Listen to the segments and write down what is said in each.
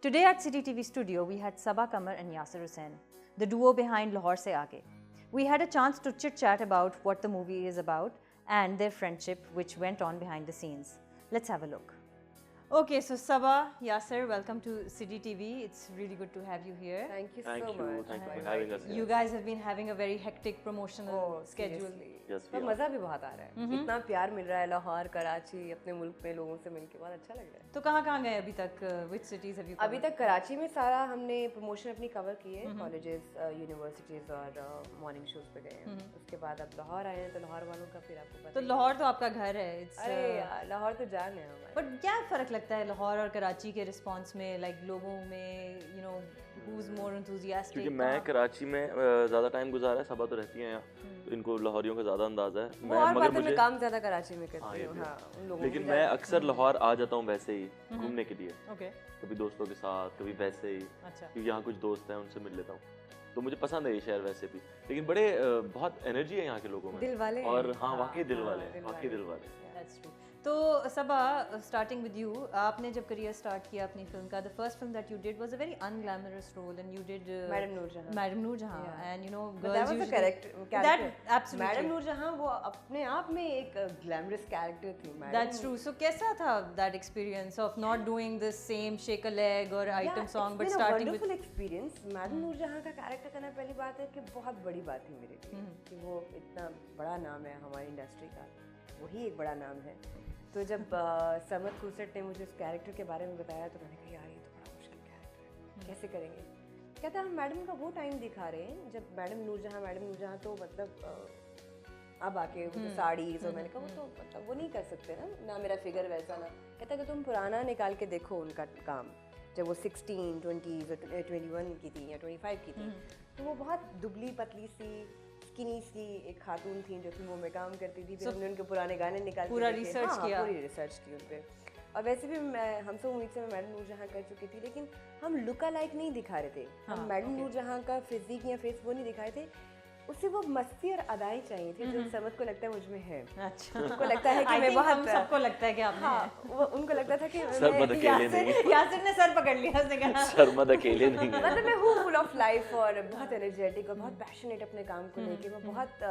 Today at City TV studio, we had Sabaa Qamar and Yasir Hussain, the duo behind Lahore Se Aage. We had a chance to chit-chat about what the movie is about and their friendship which went on behind the scenes. Let's have a look. Okay, so Sabaa, Yasir, welcome to City TV. It's really good to have you here. Thank you Thank so you. much. Thank you for having us. You guys have been having a very hectic promotional schedule. Yes, पर we are. मज़ा भी बहुत आ रहा है। इतना प्यार मिल रहा है लाहौर, कराची, अपने मुल्क में लोगों से मिलके बहुत अच्छा लग रहा है। तो कहाँ गए अभी तक? Which cities have you covered? अभी तक कराची में सारा हमने प्रमोशन अपनी कवर की है, कॉलेजेस, यूनिवर्सिटीज और मॉर्निंग शोज पे गए हैं। उसके बाद अब लाहौर आए हैं तो लाहौर वालों का फिर आपको पता तो लाहौर तो आपका घर है. अरे यार लाहौर तो जान है हमारे। बट क्या फ़र्क लगता है लाहौर और कराची के रिस्पांस में, लाइक लोगों में, you know, who's more enthusiastic? क्योंकि मैं कराची में ज़्यादा टाइम गुजारा है, सबा तो रहती हैं यहाँ, तो इनको लाहौरियों का ज़्यादा अंदाज़ा है। वो और बात है, मैं काम ज़्यादा कराची में करती हूँ। हाँ, उन लोगों लेकिन मैं अक्सर लाहौर आ जाता हूँ वैसे ही घूमने के लिए, ओके, कभी दोस्तों के साथ, कभी वैसे ही, अच्छा, क्योंकि यहाँ कुछ दोस्त हैं उनसे मिल लेता हूँ, तो मुझे पसंद है ये शहर वैसे भी। लेकिन बड़े बहुत एनर्जी है यहाँ के लोगों में, दिल वाले और हाँ वाकई दिल वाले हैं, वाकई दिल वाले हैं। That's true. तो सबा, स्टार्टिंग विद यू, आपने जब करियर स्टार्ट किया अपनी फिल्म का, the first film that you did was a very unglamorous role and you did madam Noorjahan and you know girls usually that absolutely madam Noorjahan वो अपने आप में एक ग्लैमरस कैरेक्टर थी। That's true. सो कैसा था that experience of not doing the same shake a leg और item song but starting with wonderful experience. Madam Noorjahan का कैरेक्टर करना पहली बात है कि बहुत बड़ी बात थी मेरे लिए कि वो इतना बड़ा नाम है हमारी इंडस्ट्री का, वही एक बड़ा नाम है। तो जब समद खुसट ने मुझे उस कैरेक्टर के बारे में बताया तो मैंने कहा यार ये तो बड़ा मुश्किल कैरेक्टर है, कैसे करेंगे? कहता हम मैडम का वो टाइम दिखा रहे हैं जब मैडम नूरजहां तो मतलब अब आके वो तो साड़ीज, और मैंने कहा वो तो मतलब वो नहीं कर सकते ना मेरा फिगर वैसा ना। कहता कि तुम पुराना निकाल के देखो उनका काम, जब वो 16, 20, 21 की थी या 25 की थी, तो वो बहुत दुबली पतली सी स्किनी सी एक खातून थी जो फिल्मों में काम करती थी। फिर हमने उनके पुराने गाने निकाल पूरा रिसर्च किया, पूरी रिसर्च की उन पे। और वैसे भी हम सब उम्मीद से मैं मैडम नूरजहां कर चुकी थी, लेकिन हम लुका लाइक नहीं दिखा रहे थे। हम मैडम नूरजहां का फिजिक या फेस वो नहीं दिखाए थे, उससे वो मस्ती और अदाएं चाहिए थी जो समझ को लगता है मुझ में है। अच्छा, उनको लगता है कि मैं बहुत, सबको लगता है कि आपने, हाँ, वो उनको लगता था कि सरमद अकेले नहीं, यासिर ने सर पकड़ लिया, उसने कहा सरमद अकेले नहीं है। मतलब मैं हूँ फुल ऑफ लाइफ और बहुत एनर्जेटिक और बहुत पैशनेट अपने काम को लेके। मैं बहुत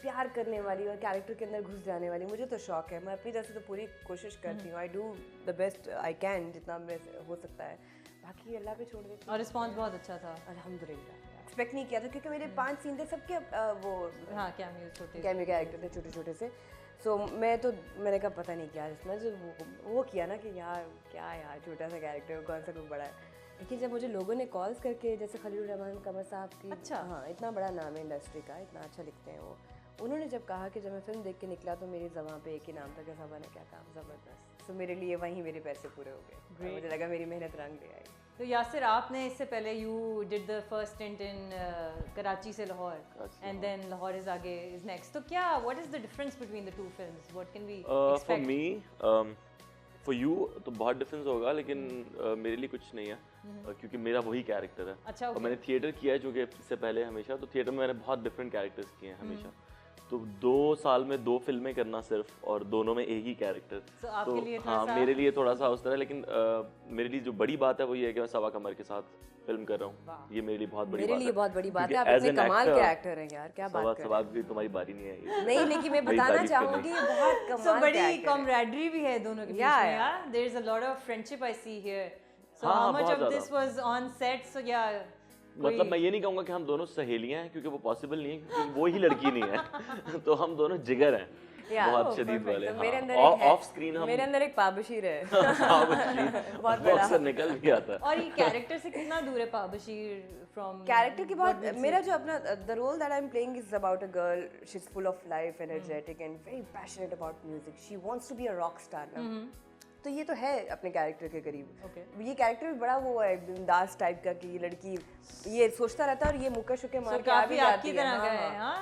प्यार करने वाली और कैरेक्टर के अंदर घुस जाने वाली। मुझे तो शौक है, मैं अपनी तरफ से तो पूरी कोशिश करती हूँ। I do the best I can, जितना मेरे हो सकता है, बाकी अल्लाह पे छोड़ देती हूँ। और रिस्पांस बहुत अच्छा था, अल्हम्दुलिल्लाह। एक्सपेक्ट नहीं किया था क्योंकि मेरे 5 सीन थे, सबके वो हाँ कैमियो छोटे कैरेक्टर थे छोटे छोटे से। सो मैंने कहा पता नहीं क्या इसमें जो वो किया ना कि यार क्या यार छोटा सा कैरेक्टर कौन सा कुछ बड़ा है। लेकिन जब मुझे लोगों ने कॉल्स करके, जैसे खलील रहमान कमर साहब की, अच्छा, हाँ इतना बड़ा नाम है इंडस्ट्री का, इतना अच्छा लिखते हैं वो, उन्होंने जब कहा कि जब मैं फिल्म देख के निकला तो मेरी ज़बान पे एक ही नाम था कि सबा ने क्या काम, ज़बरदस्त। तो मेरे लिए वहीं मेरे पैसे पूरे हो गए, मुझे लगा मेरी मेहनत रंग ले आई। तो यासिर, आपने इससे पहले you did the first stint in Karachi से Lahore and then Lahore is आगे इज नेक्स्ट. तो क्या, what is the difference between the two films? What can we expect? For me, for you तो बहुत डिफरेंस होगा, लेकिन मेरे लिए कुछ नहीं है, क्योंकि मेरा वही कैरेक्टर है। अच्छा, और मैंने थिएटर किया है, जो कि इससे पहले हमेशा, तो थिएटर में मैंने बहुत डिफरेंट कैरेक्टर्स किए हैं हमेशा। तो 2 साल में 2 फिल्में करना सिर्फ, और दोनों में एक ही कैरेक्टर, आपके लिए हाँ मेरे लिए थोड़ा सा उस तरह। लेकिन मेरे लिए जो बड़ी बात है वो ये है कि मैं सबा कमर के साथ फिल्म कर रहा हूँ। ये मेरे लिए बहुत बड़ी बात है। मेरे लिए बहुत बड़ी बात है। आप इतने कमाल के एक्टर हैं यार, क्या बात कर रहे हैं। सवाल की तुम्हारी बारी नहीं है। नहीं, लेकिन मैं बताना चाहूंगी ये बहुत कमाल सो बड़ी कॉमरेडरी भी है दोनों के बीच में। यार there is a lot of friendship I see here. So how much of this was on set? So yeah मतलब मैं ये नहीं कहूँगा कि हम दोनों सहेलियां हैं, क्योंकि वो पॉसिबल नहीं है, क्योंकि वो ही लड़की नहीं है। तो हम दोनों जिगर हैं, बहुत शदीद वाले। मेरे अंदर ऑफ स्क्रीन हम, मेरे अंदर एक पाबशीर है, बहुत बड़ा, अक्सर निकल भी आता है। और ये कैरेक्टर से कितना दूर है पाबशीर फ्रॉम कैरेक्टर की? बहुत, मेरा जो अपना the role that I am playing is about a girl, she is full of life, energetic and very passionate about music. She wants to be a rock star ना, तो ये तो है अपने कैरेक्टर के करीब। ये कैरेक्टर भी बड़ा वो है बिंदास टाइप का कि ये लड़की ये सोचता रहता है और ये मुक्का शुक्के मार के आ भी जाती है।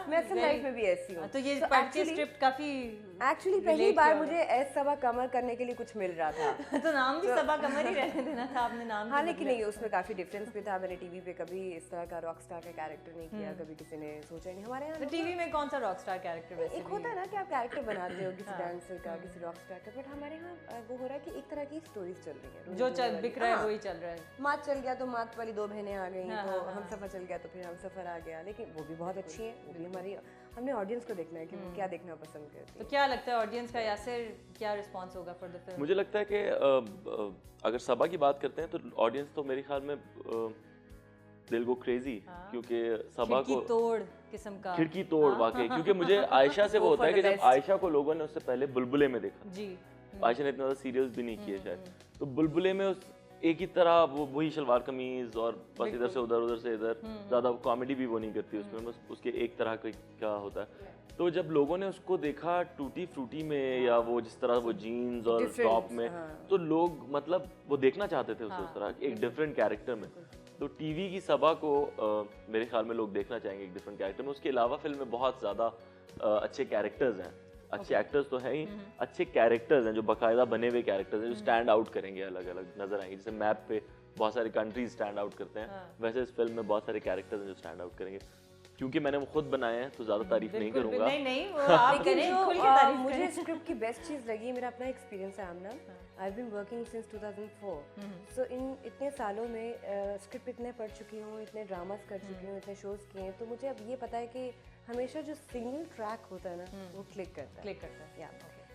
मैं असल लाइफ में भी ऐसी हूँ। तो ये पार्ट की स्क्रिप्ट काफी एक्चुअली पहली बार मुझे एस सबा कमर करने के लिए कुछ मिल रहा था तो नाम भी सबा कमर ही रहने देना था आपने नाम। हाँ लेकिन नहीं, उसमें काफी डिफरेंस भी था। मैंने टीवी पे कभी इस तरह का रॉक स्टार का कैरेक्टर नहीं किया, कभी किसी ने सोचा ही नहीं। हमारे यहाँ टीवी में कौन सा रॉक स्टार कैरेक्टर वैसे एक होता है ना कि आप कैरेक्टर बनाते हो किसी डांसर का, किसी रॉक स्टार का, बट हमारे यहाँ वो हो रहा है कि एक तरह की स्टोरीज चल रही है, जो चल बिक रहा है वही चल रहा है। मात चल गया तो मात वाली दो बहनें आ गई, तो हम सफर चल गया तो फिर हम सफर आ गया। लेकिन वो भी बहुत अच्छी है, वो भी हमारी, हमने ऑडियंस को देखना है कि वो क्या देखना पसंद करती है। तो क्या लगता है ऑडियंस का यासिर क्या रिस्पांस होगा फॉर द फिल्म? मुझे लगता है कि अगर सबा की बात करते हैं तो ऑडियंस तो मेरे ख्याल में दिल गो क्रेजी, क्योंकि सबा को तोड़ किस्म का खिड़की तोड़ वाकई, क्योंकि मुझे आयशा से वो होता है कि जब आयशा को लोगों ने उससे पहले बुलबुले में देखा जी, आयशा ने इतना ज़्यादा सीरियस भी नहीं किया शायद, तो बुलबुले में उस एक ही तरह वो वही शलवार कमीज और बस इधर से उधर से इधर, ज़्यादा कॉमेडी भी वो नहीं करती उसमें, बस उसके एक तरह का होता है। तो जब लोगों ने उसको देखा टूटी फ्रूटी में या वो जिस तरह वो जीन्स और टॉप में, तो लोग मतलब वो देखना चाहते थे उसको उस तरह एक डिफरेंट कैरेक्टर में। तो टीवी की सबा को मेरे ख्याल में लोग देखना चाहेंगे एक डिफरेंट कैरेक्टर में। उसके अलावा फिल्म में बहुत ज़्यादा अच्छे कैरेक्टर्स हैं, अच्छे एक्टर्स तो हैं ही, अच्छे कैरेक्टर्स हैं जो बाकायदा बने हुए कैरेक्टर्स हैं जो स्टैंड आउट करेंगे, अलग अलग नजर आएंगे। जैसे मैप पे बहुत सारे कंट्रीज स्टैंड आउट करते हैं, वैसे इस फिल्म में बहुत सारे कैरेक्टर्स हैं जो स्टैंड आउट करेंगे। क्योंकि मैंने वो खुद बनाए हैं तो ज़्यादा तारीफ नहीं करूँगा। नहीं वो आप करें, खुल के तारीफ मुझे करें। स्क्रिप्ट की बेस्ट चीज़ लगी, मेरा अपना एक्सपीरियंस है आमना। आई बीन वर्किंग सिंस 2004, सो इन इतने सालों में स्क्रिप्ट इतने पढ़ चुकी हूँ, इतने ड्रामास कर चुकी हूँ, इतने शोज़ किए हैं, तो मुझे अब ये पता है कि हमेशा जो सिंगल ट्रैक होता है ना वो क्लिक करता है। या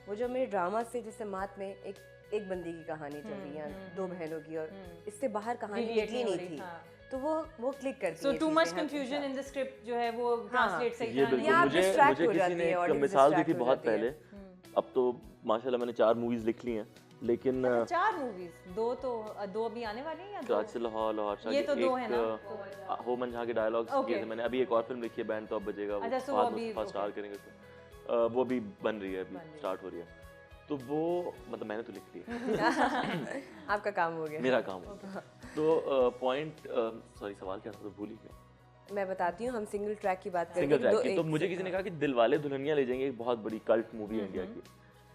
वो जो मेरे ड्रामा से, जैसे मात में एक बंदी की कहानी चल रही है, दो बहनों की, और इससे बाहर कहानी निकली नहीं थी, तो वो क्लिक करती है। So too much confusion in the script जो है वो ट्रांसलेट सही ये बिल्कुल, मुझे किसी ने एक मिसाल दी थी बहुत पहले। अब तो माशाल्लाह मैंने 4 मूवीज लिख ली हैं, लेकिन 4 मूवीज, दो अभी आने वाली हैं या कराची से लाहौर ये तो 2 है ना, हो मन जहाँ के डायलॉग्स किए थे मैंने। अभी एक और फिल्म लिखी है, बैंड तो अब बजेगा, वो फर्स्ट स्टार करेंगे तो वो भी बन रही है, अभी स्टार्ट हो रही है। तो वो मतलब मैंने तो लिख ली आपका काम हो गया, मेरा काम हो गया। तो पॉइंट सॉरी सवाल क्या था तो भूल ही गया। मैं बताती हूँ, हम सिंगल ट्रैक की बात सिंगल ट्रैक की, तो मुझे किसी ने कहा कि दिलवाले दुल्हनिया ले जाएंगे, एक बहुत बड़ी कल्ट मूवी है इंडिया की।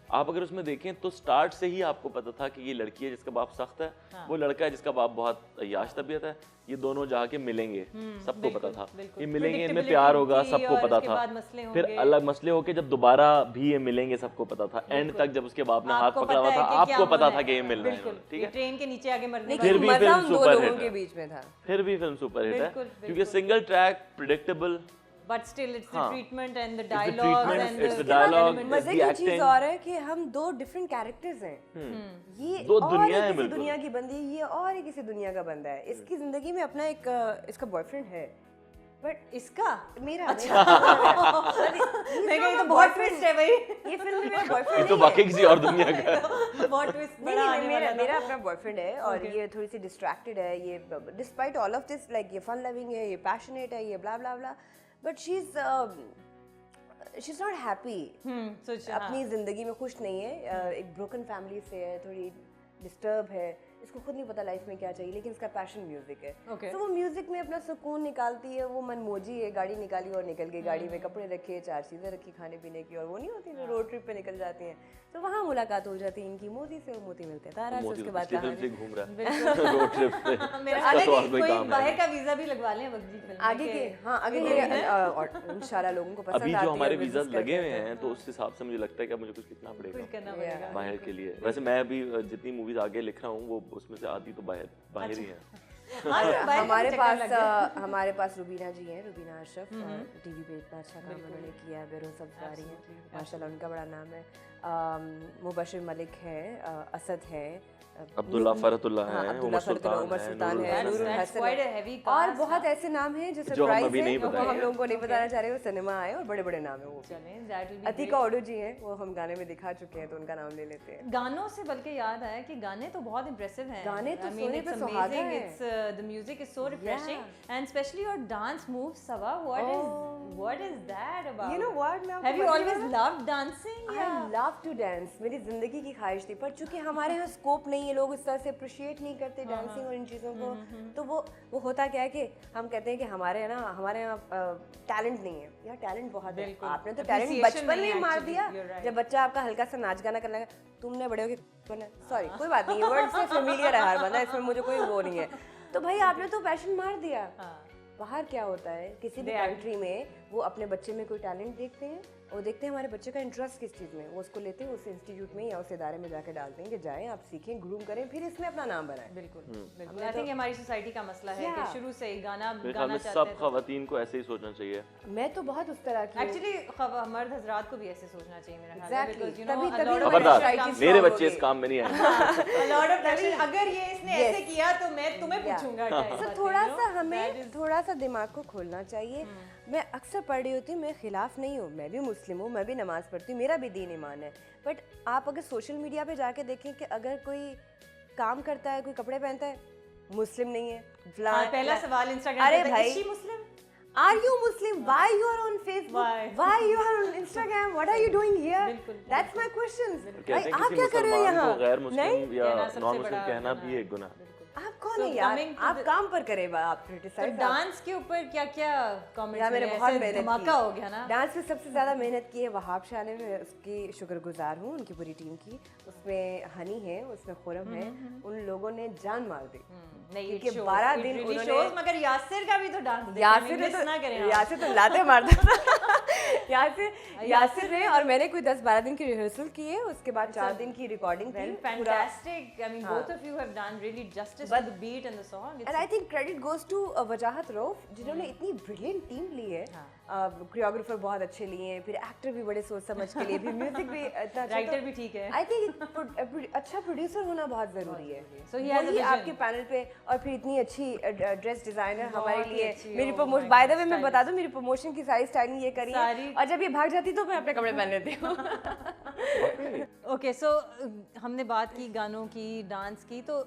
आप अगर उसमें देखें तो स्टार्ट से ही आपको पता था कि ये लड़की है जिसका बाप सख्त है, वो लड़का है जिसका बाप बहुत याश तबीयत है, ये दोनों जाके मिलेंगे, सबको पता था ये मिलेंगे, इनमें प्यार होगा, सबको पता था। फिर अलग मसले होके जब दोबारा भी ये मिलेंगे, सबको पता था। एंड तक जब उसके बाप ने हाथ पकड़ा हुआ था, आपको पता था कि ये मिलना है, ठीक है। ट्रेन के नीचे आगे मरने, फिर भी फिल्म सुपर हिट के बीच में था, फिर भी फिल्म सुपर हिट है, क्योंकि single track predictable, but still it's the treatment and the dialogue and the dialogue, मजे की चीज और है कि हम 2 डिफरेंट कैरेक्टर्स हैं। ये 2 दुनिया है, किसी दुनिया की बंदी, ये और किसी दुनिया का बंदा है। इसकी जिंदगी में अपना एक इसका बॉयफ्रेंड है, बट इसका मेरा अच्छा मैं कहीं तो बहुत ट्विस्ट है भाई, ये फिल्म में मेरा बॉयफ्रेंड ये तो वाकई किसी और दुनिया का है। बहुत ट्विस्ट बड़ा आने वाला है। मेरा अपना बॉयफ्रेंड है और ये थोड़ी सी डिस्ट्रैक्टेड है, ये despite all of this, like ये फन लविंग है, ये पैशनेट है, ये blah blah blah, but she is not happy, अपनी जिंदगी में खुश नहीं है, एक ब्रोकन फैमिली से है, थोड़ी डिस्टर्ब है, इसको खुद नहीं पता लाइफ में क्या चाहिए, लेकिन इसका पैशन म्यूजिक है। तो वो म्यूजिक में अपना सुकून निकालती है, वो मनमोजी है, गाड़ी निकाली और निकल गई, गाड़ी में कपड़े रखे, 4 चीज़ें रखी खाने पीने की, और वो नहीं होती जो रोड ट्रिप पे निकल जाती हैं, तो वहाँ मुलाकात हो जाती है इनकी मोती से, और मोती मिलते हैं तारा से, उसके बाद घूम रहा है रोड ट्रिप पे। कोई बाहर का वीजा भी लगवा लें वक्त फिल्म आगे के, हाँ आगे ये इंशाल्लाह लोगों को पसंद आती है। अभी जो हमारे वीजा लगे हुए हैं तो उस हिसाब से मुझे लगता है कि मुझे कुछ लिखना पड़ेगा बाहर के लिए। वैसे मैं अभी जितनी मूवीज आगे लिख रहा हूँ वो उसमें से आधी तो बाहर ही है। हमारे पास रुबीना जी हैं, रुबीना अशरफ, टीवी पे इतना अच्छा काम उन्होंने किया है, बेरोज सब्जारी हैं माशाल्लाह, उनका बड़ा नाम है, मुबशिर मलिक है, असद है, अब्दुल्ला फरतुल्ला है, उमर सुल्तान है, नूरुल हसन, और बहुत ऐसे नाम हैं जो सरप्राइज है, वो हम लोगों को नहीं बताना चाह रहे, वो सिनेमा आए और बड़े बड़े नाम है वो। अतीका ओडू जी हैं, वो हम गाने में दिखा चुके हैं तो उनका नाम ले लेते हैं। गानों से बल्कि याद आया कि गाने तो बहुत इंप्रेसिव हैं, गाने तो सोने पे सुहागा है, the music is so refreshing and especially your dance moves, Saba, what is What is that about? You know what? मैं Have you always loved dancing? I love to dance. मेरी जिंदगी की ख्वाहिश थी, पर चूंकि हमारे यहाँ स्कोप नहीं है, लोग इस तरह से अप्रिशिएट नहीं करते डांसिंग और इन चीज़ों को, तो वो होता क्या है कि हम कहते हैं कि हमारे यहाँ टैलेंट नहीं है। यार टैलेंट बहुत है, आपने तो टैलेंट बचपन में मार दिया। जब बच्चा आपका हल्का सा नाच गाना करने लगा, तुमने बड़े होके सॉरी कोई बात नहीं, वर्ड से फेमिलियर है हर बंदा, इसमें मुझे कोई वो नहीं है, तो भाई आपने तो पैशन मार दिया। बाहर क्या होता है, किसी भी कंट्री में वो अपने बच्चे में कोई टैलेंट देखते हैं और देखते हैं हमारे बच्चे का इंटरेस्ट किस चीज़ में, वो उसको लेते हैं उस इंस्टीट्यूट में या उस इदारे में जाकर डालते हैं कि जाएं आप सीखें, ग्रूम करें, फिर इसमें अपना नाम बनाएं। बिल्कुल। आई थिंक हमारी सोसाइटी का मसला है कि शुरू से ही गाना चाहते सब खवातीन को ऐसे ही सोचना चाहिए। मैं तो बहुत उस तरह की एक्चुअली मर्द हजरात को भी ऐसे सोचना चाहिए मेरा ख्याल है, because you know खबरदार मेरे बच्चे इस काम में नहीं आए। a lot of pressure, अगर ये इसने ऐसे किया तो मैं तुम्हें पूछूंगा। तो थोड़ा सा हमें थोड़ा सा दिमाग को खोलना चाहिए। मैं अक्सर पढ़ रही होती हूँ, मैं खिलाफ नहीं हूँ, मैं भी मुस्लिम हूँ, मैं भी नमाज पढ़ती हूँ, मेरा भी दीन ईमान है, बट आप अगर सोशल मीडिया पे जाके देखें कि अगर कोई काम करता है, कोई कपड़े पहनता है, मुस्लिम नहीं है, पहला सवाल इंस्टाग्राम अरे भाई मुस्लिम, Are you Muslim? Why you are on Facebook? Why you are on Instagram? What are you doing here? That's my question. भाई आप क्या कर रहे हो यहाँ? गैर मुस्लिम या नॉन मुस्लिम कहना भी एक गुनाह। आप कौन है यार? आप काम पर करे, आप क्रिटिसाइज। तो डांस के ऊपर क्या कमेंट्स यार मैंने बहुत मेहनत धमाका हो गया ना। डांस में सबसे ज्यादा मेहनत की है वहाब शाह ने, मैं उसकी शुक्रगुजार हूँ, उनकी पूरी टीम की। उसमें हनी है, उसमें खुरम है, उन लोगों ने जान मार दी। नहीं कि 12 दिन उन्होंने, मगर यासिर का भी तो डांस देखा, यासिर तो लाते मारता था। यासिर ने और मैंने कोई 10-12 दिन की रिहर्सल की है, उसके बाद 4 दिन की रिकॉर्डिंग की। Fantastic, I mean both of you have done really justice to the beat and the song. And I think credit goes to Wajahat Rauf, जिन्होंने इतनी ब्रिलियंट टीम ली है। कोरियोग्राफर बहुत अच्छे लिए हैं, फिर एक्टर भी बड़े सोच समझ के लिए, फिर म्यूजिक भी अच्छा, राइटर भी ठीक है। आई थिंक अच्छा प्रोड्यूसर होना बहुत जरूरी है। सो ही हैज अ विजन आपके पैनल पे, और फिर इतनी अच्छी ड्रेस डिजाइनर हमारे लिए। मेरी प्रमोशन, बाय द वे मैं बता दूं, मेरी प्रमोशन की सारी स्टाइलिंग ये करी है, और जब ये भाग जाती तो मैं अपने कपड़े पहन लेती हूँ। ओके, सो हमने बात की गानों की, डांस की, तो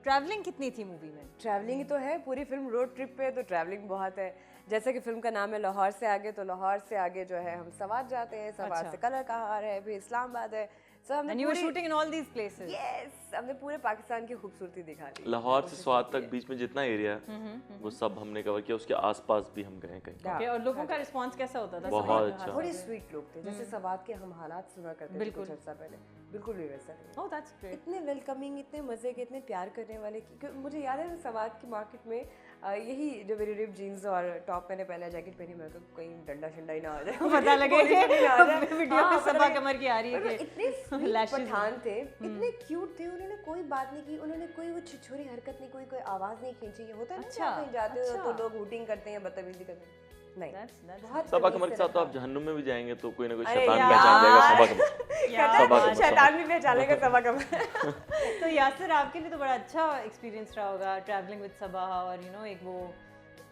ट्रैवलिंग कितनी थी मूवी में? ट्रैवलिंग तो है, पूरी फिल्म रोड ट्रिप पे, तो ट्रैवलिंग बहुत है। जैसे कि फिल्म का नाम है लाहौर से आगे, तो लाहौर से आगे जो है हम सवात जाते हैं, सवात से कलर कहार है, फिर इस्लामाबाद है। And you were shooting in all these places? Yes, हमने पूरे पाकिस्तान की खूबसूरती दिखा दी। लाहौर से स्वात तक बीच में जितना एरिया है वो सब हमने कवर किया, उसके आसपास भी हम गए कहीं। Okay, और लोगों का रिस्पांस कैसा होता था? बहुत अच्छा। बड़े स्वीट लोग थे, जैसे सवात के हम हालात सुना करते थे कुछ अर्सा पहले, बिल्कुल भी वैसा नहीं। Oh, that's great. इतने वेलकमिंग, इतने मजे के, इतने प्यार करने वाले। क्योंकि मुझे याद है सवात की मार्केट में यही जो मेरी रिप जीन्स और टॉप मैंने पहना, जैकेट पहनी, मैं तो कहीं डंडा शंडा ही ना आ जाए, पता लगे कि वीडियो में सबा कमर की आ रही है कि इतने पठान थे, इतने क्यूट थे, उन्होंने कोई बात नहीं की, उन्होंने कोई वो छिछोरी हरकत नहीं, कोई आवाज नहीं खींची। ये होता है ना, कहीं जाते हो तो लोग हूटिंग करते हैं, बदतमीजी करते हैं, नहीं। सबा कमर के साथ तो आप जहन्नुम में भी जाएंगे तो कोई ना कोई शैतान पहचान जाएगा सबा कमर। शैतान भी पहचान लेगा सबा कमर। तो यासिर, आपके लिए तो बड़ा अच्छा एक्सपीरियंस रहा होगा ट्रैवलिंग विद सबा, और यू नो एक वो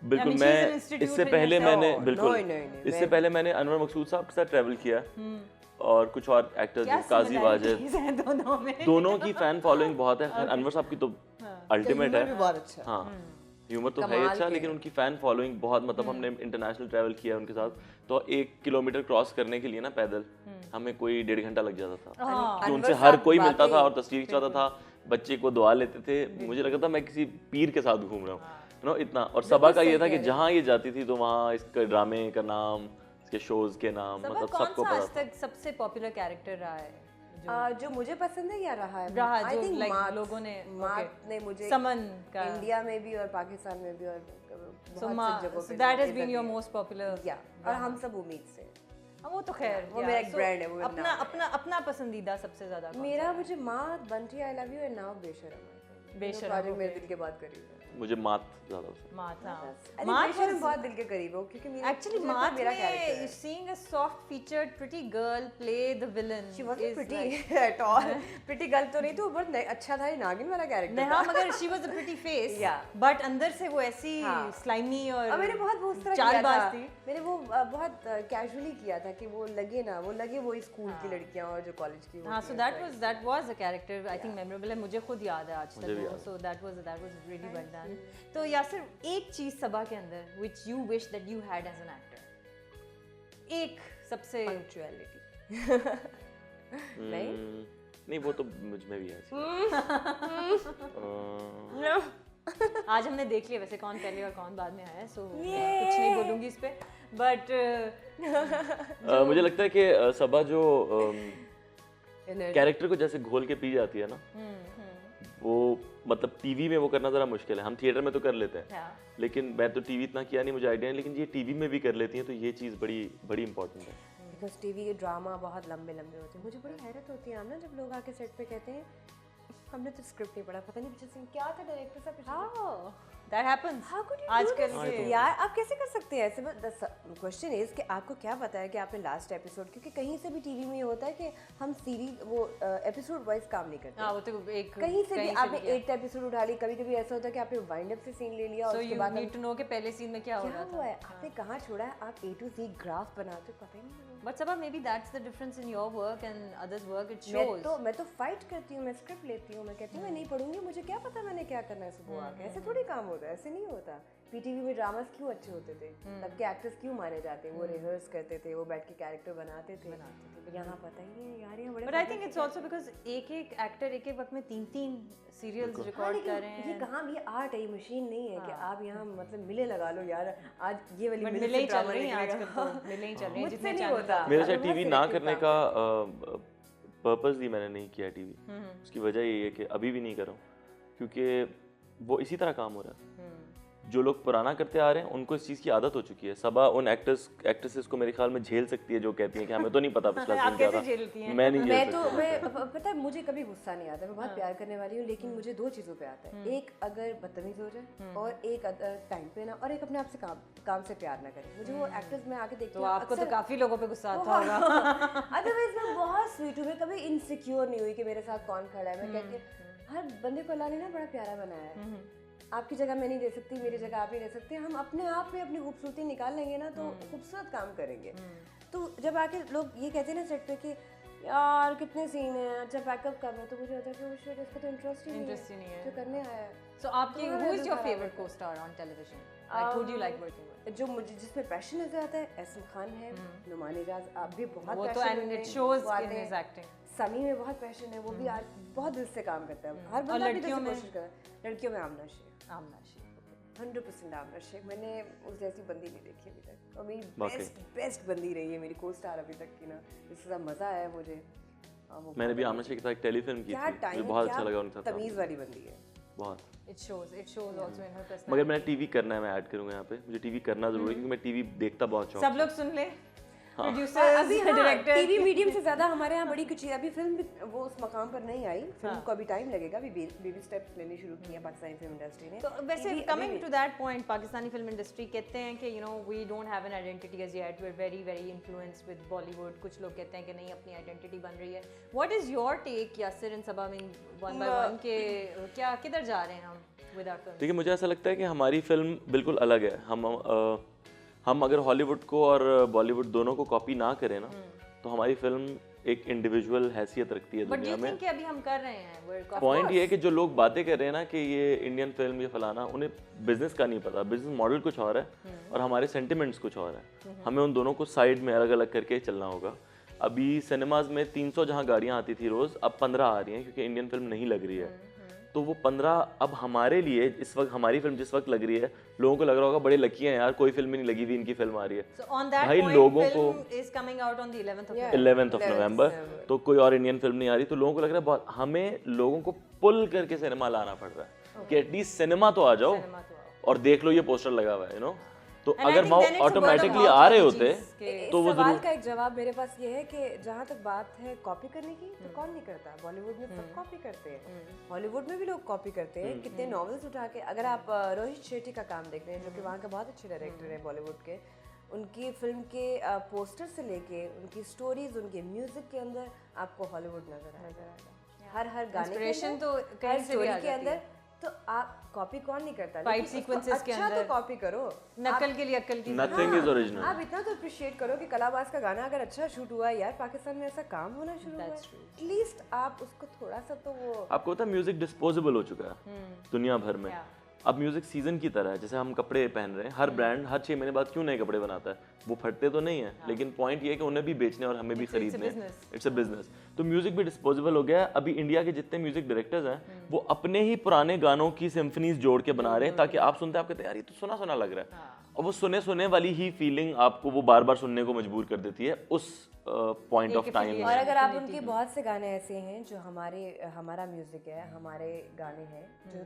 बिल्कुल। मैं इससे पहले मैंने इससे पहले मैंने अनवर मकसूद साहब के साथ ट्रैवल किया, और कुछ और एक्टर्स जैसे काजी वाजिद, दोनों की फैन फॉलोइंग बहुत है। अनवर साहब की तो अल्टीमेट है, बहुत अच्छा। हाँ ह्यूमर तो है अच्छा, लेकिन उनकी फैन फॉलोइंग बहुत, मतलब हमने इंटरनेशनल ट्रैवल किया उनके साथ, तो 1 किलोमीटर क्रॉस करने के लिए ना पैदल हमें कोई 1.5 घंटा लग जाता था, कि उनसे हर कोई मिलता था और तस्वीर खिंचवाता था, बच्चे को दुआ लेते थे, मुझे लगता था मैं किसी पीर के साथ घूम रहा हूँ, नो इतना। और सबा का ये था कि जहाँ ये जाती थी तो वहाँ इसके ड्रामे का नाम, इसके शोज के नाम, मतलब सबको पता था। आज तक सबसे पॉपुलर कैरेक्टर रहा है जो मुझे पसंद है या रहा है? आई थिंक लोगों ने, मात ने मुझे समन का, इंडिया में भी और पाकिस्तान में भी और बहुत सी जगहों पे, that has been your most popular. या और हम सब उम्मीद से, वो तो खैर वो मेरा एक ब्रांड है, वो अपना पसंदीदा सबसे ज्यादा मेरा, मुझे मात, Bunty, I love you and now बेशरम मेरे दिल के बात करी है। मुझे मात ज्यादा मात बहुत दिल के करीब हो, क्योंकि मेरी एक्चुअली मात मेरा कैरेक्टर है, seeing a soft featured pretty girl play the villain, she wasn't pretty at all, pretty girl तो नहीं, तो बहुत अच्छा था, ये नागिन वाला कैरेक्टर था, मगर she was a pretty face, but अंदर से वो ऐसी slimy और मैंने बहुत उस तरह किया था, मैंने वो बहुत कैजुअली किया था कि वो लगे ना, वो लगे वो स्कूल की लड़कियां और जो कॉलेज की। हाँ, so that was a character I think memorable है, मुझे खुद याद है आज तक, so that was really well done। तो यासिर, एक चीज सबा के अंदर which you wish that you had as an actor, एक सबसे पंक्चुअलिटी नहीं वो तो मुझ में भी है आज हमने देख लिया वैसे कौन पहले और कौन बाद में आया, सो कुछ नहीं बोलूंगी इस पे, बट मुझे लगता है कि सबा जो कैरेक्टर को जैसे घोल के पी जाती है ना, वो मतलब टीवी में वो करना ज़रा मुश्किल है। हम थिएटर में तो कर लेते हैं, लेकिन मैं तो टीवी इतना किया नहीं, मुझे आइडिया नहीं, लेकिन ये टीवी में भी कर लेती हैं, तो ये चीज़ बड़ी बड़ी इंपॉर्टेंट है। बिकॉज टीवी के ड्रामा बहुत लंबे लंबे होते हैं। मुझे बड़ी हैरत होती है ना जब लोग आके सेट पे कहते हैं हमने तो स्क्रिप्ट नहीं पढ़ा, पता नहीं पीछे सीन क्या था, डायरेक्टर साहब पिछले that happens आजकल यार आप कैसे कर सकते हैं ऐसे? क्वेश्चन इज कि आपको क्या पता है कि आपने लास्ट एपिसोड, क्योंकि कहीं से भी टीवी में ये होता है कि हम सीरीज वो एपिसोड वाइज काम नहीं करते। वो तो एक कहीं से भी आपने 8th एपिसोड उठा ली, कभी कभी ऐसा होता है कि आपने वाइंड अप से सीन ले लिया और उसके बाद नीड टू नो के पहले सीन में क्या हो रहा हुआ है, आपने कहाँ छोड़ा है, आप A to Z ग्राफ बनाते हो, पता ही नहीं। But Sabha, maybe that's the difference in your work and others' work. It shows. मैं तो फाइट करती हूँ, मैं स्क्रिप्ट लेती हूँ, मैं कहती हूँ मैं नहीं पढ़ूंगी, मुझे क्या पता मैंने क्या करना है सुबह आके। ऐसे थोड़ी काम होता है, ऐसे नहीं होता। पीटीवी में ड्रामास क्यों अच्छे होते थे, तब के एक्टर्स क्यों माने जाते, वो रिहर्स करते थे, वो बैठ के कैरेक्टर बनाते थे। यहाँ पता ही नहीं यार, यहाँ बड़े। But I think it's also because एक एक्टर एक वक्त में 3 सीरियल्स रिकॉर्ड कर रहे हैं। ये कहाँ भी आर्ट है, ये मशीन नहीं है कि आप यहाँ मतलब मिले लगा लो यार, आज ये वाली मिले ही चल रही हैं आजकल, तो मिले ही चल रही हैं जितने नहीं होता। मेरे से टीवी ना करने का पर्पस ही मैंने नहीं किया टीवी। उसकी वजह यही है कि अभी भी नहीं कर रहा हूँ, क्योंकि वो इसी तरह काम हो रहा है। जो लोग पुराना करते आ रहे हैं उनको इस चीज़ की आदत हो चुकी है। सबा उन एक्ट्रेसेस को मेरे ख्याल में झेल सकती है जो कहती हैं कि हमें तो नहीं पता पिछला सीन क्या था। मैं नहीं झेल सकती। मैं पता है मुझे कभी गुस्सा नहीं आता, मैं बहुत प्यार करने वाली हूँ, लेकिन मुझे 2 चीज़ों पे आता है। एक अगर बदतमीज हो जाए और एक अगर टाइम पे ना, और एक अपने आप से काम से प्यार ना करे। मुझे वो एक्टर्स में आके देखती हूँ, आपको तो काफी लोगों पे गुस्सा आता होगा। अदरवाइज मैं बहुत स्वीट हूँ, मैं कभी इनसिक्योर नहीं हुई कि मेरे साथ कौन खड़ा है। मैं कहती हूँ हर बंदे को अल्लाह ने ना बड़ा प्यारा बनाया है। आपकी जगह मैं नहीं दे सकती, मेरी जगह आप नहीं दे सकते। हम अपने आप में अपनी खूबसूरती निकाल लेंगे ना तो खूबसूरत काम करेंगे। तो जब आके लोग ये कहते हैं ना सेट पे कि यार कितने सीन हैं, अच्छा बैकअप कर लो, तो मुझे होता है कि शिट इसको तो इंटरेस्ट ही नहीं है जो करने आया है। सो आपकी who is your favourite co-star on television? Like who do you like working with? जो मुझे जिसमें पैशन नजर आता है, एहसन खान है, नुमान इजाज, आप भी बहुत वो तो and it shows in his acting. समी में बहुत पैशन है, वो भी आज बहुत दिल से काम करता है। हर बंदा भी दिल से कोशिश कर रहा है। लड़कियों में आमना शेख 100% आमना शेख। मैंने उस जैसी बंदी नहीं देखी अभी तक, और मेरी बेस्ट बंदी रही है मेरी को-स्टार अभी तक की ना, जिससे मजा आया मुझे। मैंने भी आमना शेख के साथ एक टेलीफिल्म की थी, मुझे बहुत अच्छा लगा उनके साथ। तमीज वाली बंदी है बहुत। It shows also in her personality. मगर मैंने टीवी करना है, मैं ऐड करूंगा यहाँ पे, मुझे टीवी करना जरूरी है क्योंकि मैं टीवी देखता बहुत शौक। सब लोग सुन ले, प्रोड्यूसर्स, डायरेक्टर। टीवी मीडियम से ज्यादा हमारे यहाँ बड़ी कुछ अभी फिल्म वो उस मकाम पर नहीं आई, फिल्म को अभी टाइम लगेगा, अभी बेबी स्टेप्स लेने शुरू किए हैं पाकिस्तानी फिल्म इंडस्ट्री ने। तो वैसे coming to that point, Pakistani film industry कहते हैं कि you know we don't have an identity as yet, we are very very influenced with Bollywood. कुछ लोग कहते हैं कि नहीं, अपनी आइडेंटिटी बन रही है। What is your take Yasir and Saba, mean one by one के क्या किधर जा रहे हैं हम विद आवर फिल्म? देखिए, मुझे ऐसा लगता है कि हमारी फिल्म बिल्कुल अलग है। हम अगर हॉलीवुड को और बॉलीवुड दोनों को कॉपी ना करें ना, तो हमारी फिल्म एक इंडिविजुअल हैसियत रखती है दुनिया में। कि अभी हम कर रहे हैं। पॉइंट ये है कि जो लोग बातें कर रहे हैं ना कि ये इंडियन फिल्म ये फलाना, उन्हें बिजनेस का नहीं पता। बिजनेस मॉडल कुछ और है और हमारे सेंटिमेंट्स कुछ और है। हमें उन दोनों को साइड में अलग अलग करके चलना होगा। अभी सिनेमाज में 300 जहाँ गाड़ियाँ आती थी रोज़, अब 15 आ रही हैं क्योंकि इंडियन फिल्म नहीं लग रही है। तो वो 15 अब हमारे लिए इस वक्त, हमारी फिल्म जिस वक्त लग रही है, लोगों को लग रहा होगा बड़े लकी हैं यार, कोई फिल्म नहीं लगी हुई, इनकी फिल्म आ रही है। भाई लोगों को is coming out on the 11th of November, तो कोई और इंडियन फिल्म नहीं आ रही, तो लोगों को लग रहा है बहुत, हमें लोगों को पुल करके सिनेमा लाना पड़ रहा है कि एटलीस्ट सिनेमा तो आ जाओ और देख लो ये पोस्टर लगा हुआ है, यू नो। तो अगर वो ऑटोमेटिकली आ रहे होते तो वो सवाल का एक जवाब मेरे पास ये है कि जहाँ तक बात है कॉपी करने की, तो कौन नहीं करता? बॉलीवुड में सब कॉपी करते हैं, हॉलीवुड में भी लोग कॉपी करते हैं। कितने नॉवेल्स उठा के, अगर आप रोहित शेट्टी का काम देखते हैं, जो कि वहाँ के बहुत अच्छे डायरेक्टर हैं बॉलीवुड के, उनकी फिल्म के पोस्टर से लेके उनकी स्टोरीज, उनके म्यूजिक के अंदर आपको हॉलीवुड नजर आएगा। हर गाने के अंदर, हर स्टोरी के अंदर। तो आप कॉपी कौन नहीं करता? फाइट सीक्वेंसेस के अंदर तो कॉपी करो, नकल के लिए अक्ल की। Nothing is original. आप इतना तो अप्रिशिएट करो कि कलाबाज का गाना अगर अच्छा शूट हुआ है यार, पाकिस्तान में ऐसा काम होना शुरू हुआ है, एटलीस्ट आप उसको थोड़ा सा तो वो, आपको पता है म्यूजिक डिस्पोजेबल हो चुका है दुनिया भर में। अब म्यूजिक सीजन की तरह है, जैसे हम कपड़े पहन रहे हैं, हर ब्रांड हर 6 महीने बाद क्यों नए कपड़े बनाता है, वो फटते तो नहीं है, लेकिन पॉइंट ये है कि उन्हें भी बेचने और हमें भी खरीदने, इट्स अ बिजनेस। तो म्यूजिक भी डिस्पोजेबल हो गया है। अभी इंडिया के जितने म्यूजिक डायरेक्टर्स हैं वो अपने ही पुराने गानों की सिम्फनीज जोड़ के बना रहे हैं, ताकि आप सुनते हैं आप कहते हैं यार ये तो सुना सुना लग रहा है, और वो सुने सुने वाली ही फीलिंग आपको वो बार बार सुनने को मजबूर कर देती है उस पॉइंट ऑफ टाइम। और अगर आप उनके बहुत से गाने ऐसे हैं जो हमारा म्यूजिक है, हमारे गाने हैं जो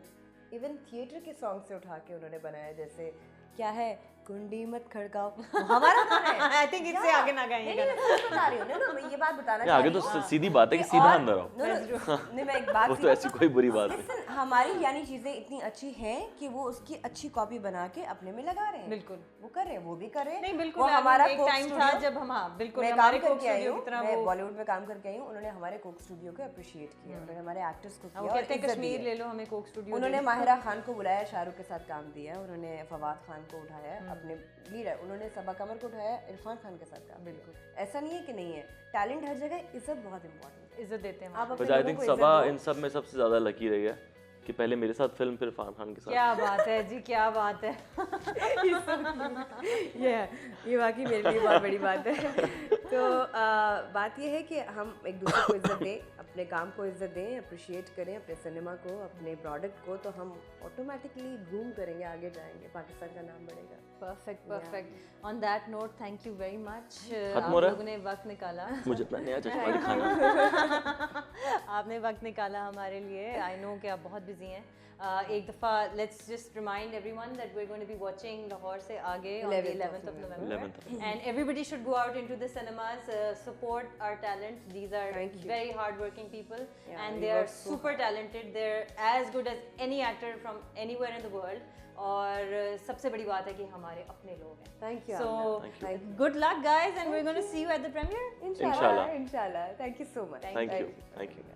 इवन थिएटर के सॉन्ग से उठा के उन्होंने बनाया, जैसे क्या है कुंडी मत खड़काओ, हमारा गाना है। आई थिंक इससे आगे ना गए। नहीं मैं बता रही हूँ ना, मैं ये बात बताना चाह आगे रही तो हूँ सीधी बात है कि सीधा अंदर आओ, नहीं मैं एक बात वो तो ऐसी कोई बुरी बात नहीं। हमारी यानी चीजें इतनी अच्छी हैं कि वो उसकी अच्छी कॉपी बना के अपने में लगा रहे हैं। बिल्कुल वो कर रहे हैं, वो भी कर रहे हैं। नहीं बिल्कुल, वो हमारा एक टाइम था जब हम बिल्कुल मैं हमारे काम कोक करके आई स्टूडियो हूँ, की तरह मैं वो बॉलीवुड में काम करके आई हूँ, उन्होंने हमारे कोक स्टूडियो को अप्रिशिएट किया, उन्होंने हमारे एक्टर्स को वो किया, कहते हैं कश्मीर ले लो हमें कोक स्टूडियो। उन्होंने माहिरा खान को बुलाया, शाहरुख के साथ काम दिया, उन्होंने फवाद खान को उठाया अपने लीडर, उन्होंने सबा कमर को उठाया इरफान खान के साथ काम। बिल्कुल ऐसा नहीं है कि नहीं है, टैलेंट हर जगह, इज्जत बहुत इंपॉर्टेंट है, इज्जत देते हैं आप बट अपने आई लोगों थिंक को इज्जत सबा दो। इन सब में सबसे ज्यादा लकी रह गया कि पहले मेरे साथ फिल्म फिर इरफान खान के साथ। क्या बात है जी, क्या बात है। ये वाकई मेरे लिए बहुत बड़ी बात है। तो बात ये है कि हम एक दूसरे को इज्जत दें, अपने काम को इज्जत दें, अप्रिशिएट करें अपने सिनेमा को, अपने प्रोडक्ट को, तो हम ऑटोमेटिकली बूम करेंगे, आगे जाएंगे, पाकिस्तान का नाम बढ़ेगा। Perfect perfect. On that note thank you very much, खत्म हो रहा है? लोगों ने वक्त निकाला। मुझे अपना नया चश्मा दिखाना। आपने वक्त निकाला हमारे लिए। आई नो कि आप बहुत बिजी हैं। एक दफ़ा let's just remind everyone that we are going to be watching Lahore से आगे on the 11th of November, and everybody should go out into the cinemas, support our talent. These are very hard working people, and they are super talented. They're as good as any actor from anywhere in the world. और सबसे बड़ी बात है कि हमारे अपने लोग हैं। Thank you. So good luck guys, and we're going to see you at the premiere. Inshallah. Thank you so much. Thank you.